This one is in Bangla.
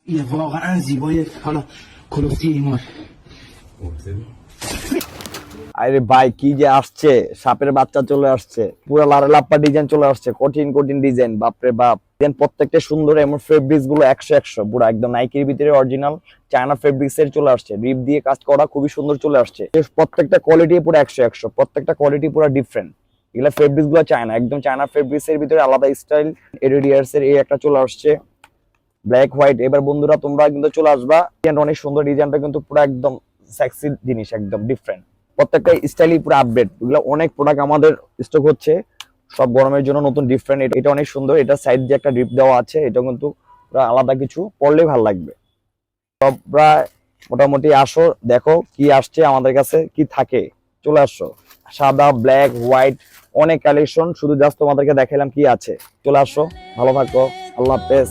یه واقعا زیبای حالا کلوفتی ایمار আরে ভাই কি যে আসছে, সাপের বাচ্চা চলে আসছে, পুরো লাপ্পা ডিজাইন চলে আসছে, কঠিন কঠিন ডিজাইন, বাপরে বাপ। দেন প্রত্যেকটা সুন্দর, এবং ফেব্রিক্স গুলো 100 পুরো একদম নাইকির ভিতরে অরিজিনাল চায়না ফেব্রিক্স এর চলে আসছে, রিপ দিয়ে কাজ করা, খুবই সুন্দর চলে আসছে। প্রত্যেকটা কোয়ালিটি পুরো 100, প্রত্যেকটা কোয়ালিটি পুরো ডিফারেন্ট। এগুলা ফেব্রিক্স গুলো চায়না, একদম চায়না ফেব্রিক্স এর ভিতরে আলাদা স্টাইল। এডিডিয়ার্স এর এই একটা চলে আসছে ব্ল্যাক হোয়াইট। এবার বন্ধুরা তোমরা কিন্তু চলে আসবা, অনেক সুন্দর ডিজাইনটা, কিন্তু পুরো একদম সেক্সি জিনিস, একদম ডিফারেন্ট। প্রত্যেকটা স্টাইলই পুরো আপডেট। এগুলো অনেক প্রোডাক্ট আমাদের স্টক হচ্ছে, সব গরমের জন্য নতুন ডিফারেন্ট। এটা অনেক সুন্দর, এটা সাইড দিয়ে একটা রিপ দেওয়া আছে, এটা কিন্তু পুরো আলাদা কিছু, পরলেই ভালো লাগবে। সবরা মোটামুটি আসো, দেখো কি আসছে আমাদের কাছে, কি থাকে, চলে আসো। সাদা, ব্ল্যাক, হোয়াইট, অনেক কালেকশন, শুধু জাস্ট তোমাদেরকে দেখাইলাম কি আছে। চলে আসো, ভালো থাকো, আল্লাহ হাফেজ।